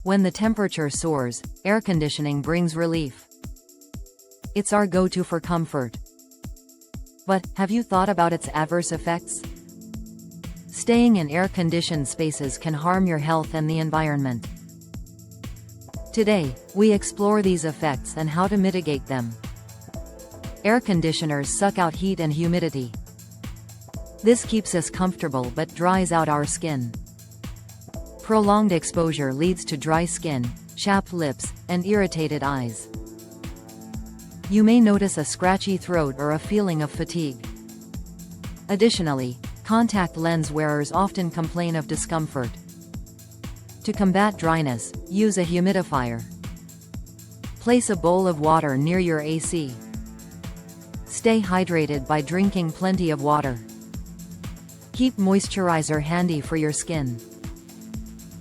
When the temperature soars, air conditioning brings relief. It's our go-to for comfort. But, have you thought about its adverse effects? Staying in air-conditioned spaces can harm your health and the environment. Today, we explore these effects and how to mitigate them. Air conditioners suck out heat and humidity. This keeps us comfortable but dries out our skin. Prolonged exposure leads to dry skin, chapped lips, and irritated eyes. You may notice a scratchy throat or a feeling of fatigue. Additionally, contact lens wearers often complain of discomfort. To combat dryness, use a humidifier. Place a bowl of water near your AC. Stay hydrated by drinking plenty of water. Keep moisturizer handy for your skin.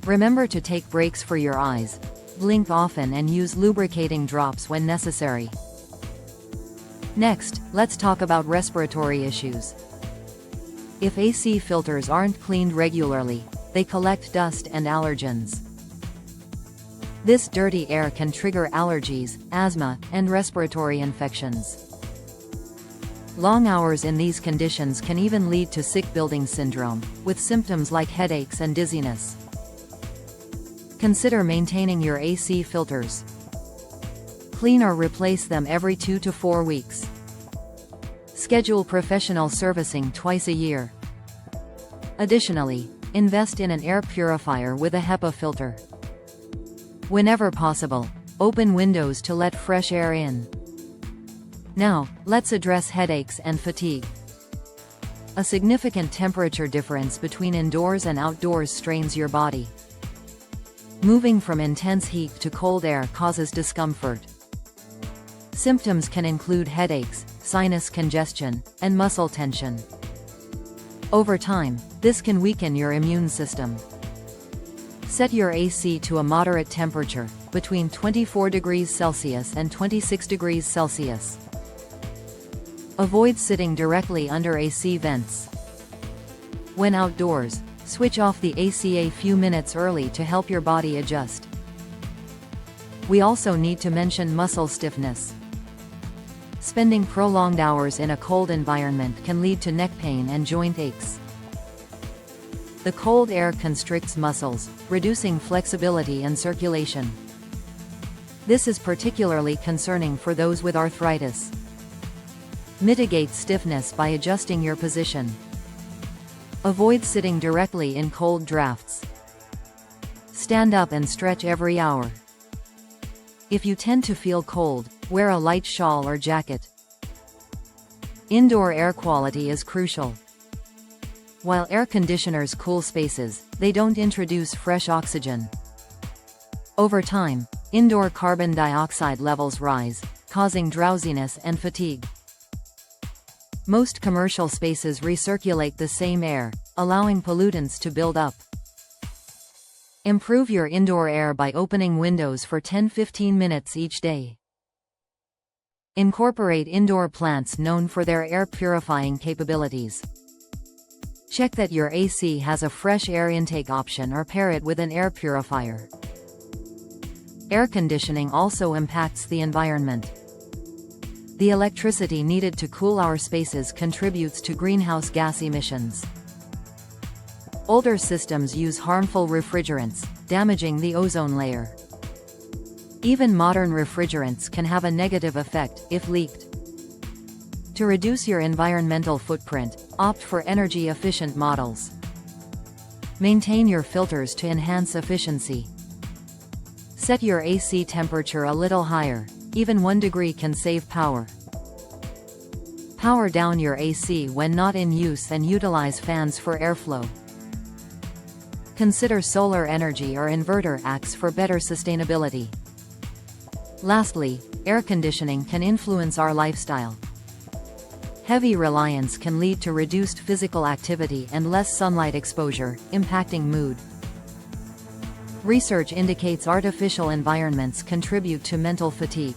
Remember to take breaks for your eyes, blink often and use lubricating drops when necessary. Next, let's talk about respiratory issues. If AC filters aren't cleaned regularly, they collect dust and allergens. This dirty air can trigger allergies, asthma, and respiratory infections. Long hours in these conditions can even lead to sick building syndrome, with symptoms like headaches and dizziness. Consider maintaining your AC filters. Clean or replace them every 2 to 4 weeks. Schedule professional servicing twice a year. Additionally, invest in an air purifier with a HEPA filter. Whenever possible, open windows to let fresh air in. Now, let's address headaches and fatigue. A significant temperature difference between indoors and outdoors strains your body. Moving from intense heat to cold air causes discomfort. Symptoms can include headaches, sinus congestion, and muscle tension. Over time, this can weaken your immune system. Set your AC to a moderate temperature, between 24 degrees Celsius and 26 degrees Celsius. Avoid sitting directly under AC vents. When outdoors, switch off the AC a few minutes early to help your body adjust. We also need to mention muscle stiffness. Spending prolonged hours in a cold environment can lead to neck pain and joint aches. The cold air constricts muscles, reducing flexibility and circulation. This is particularly concerning for those with arthritis. Mitigate stiffness by adjusting your position. Avoid sitting directly in cold drafts. Stand up and stretch every hour. If you tend to feel cold, wear a light shawl or jacket. Indoor air quality is crucial. While air conditioners cool spaces, they don't introduce fresh oxygen. Over time, indoor carbon dioxide levels rise, causing drowsiness and fatigue. Most commercial spaces recirculate the same air, allowing pollutants to build up. Improve your indoor air by opening windows for 10–15 minutes each day. Incorporate indoor plants known for their air purifying capabilities. Check that your AC has a fresh air intake option or pair it with an air purifier. Air conditioning also impacts the environment. The electricity needed to cool our spaces contributes to greenhouse gas emissions. Older systems use harmful refrigerants, damaging the ozone layer. Even modern refrigerants can have a negative effect if leaked. To reduce your environmental footprint, opt for energy-efficient models. Maintain your filters to enhance efficiency. Set your AC temperature a little higher. Even 1 degree can save power. Power down your AC when not in use and utilize fans for airflow. Consider solar energy or inverter acts for better sustainability. Lastly, air conditioning can influence our lifestyle. Heavy reliance can lead to reduced physical activity and less sunlight exposure, impacting mood. Research indicates artificial environments contribute to mental fatigue.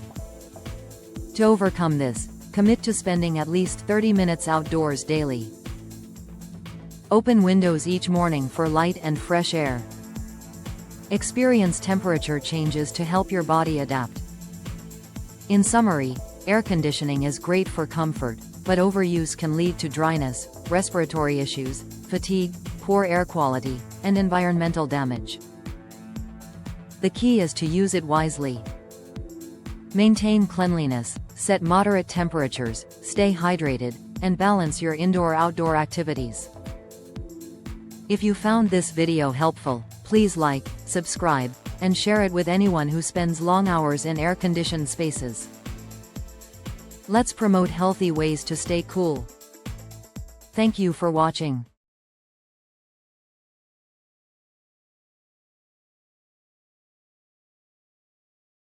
To overcome this, commit to spending at least 30 minutes outdoors daily. Open windows each morning for light and fresh air. Experience temperature changes to help your body adapt. In summary, air conditioning is great for comfort, but overuse can lead to dryness, respiratory issues, fatigue, poor air quality, and environmental damage. The key is to use it wisely. Maintain cleanliness, set moderate temperatures, stay hydrated, and balance your indoor-outdoor activities. If you found this video helpful, please like, subscribe, and share it with anyone who spends long hours in air-conditioned spaces. Let's promote healthy ways to stay cool. Thank you for watching.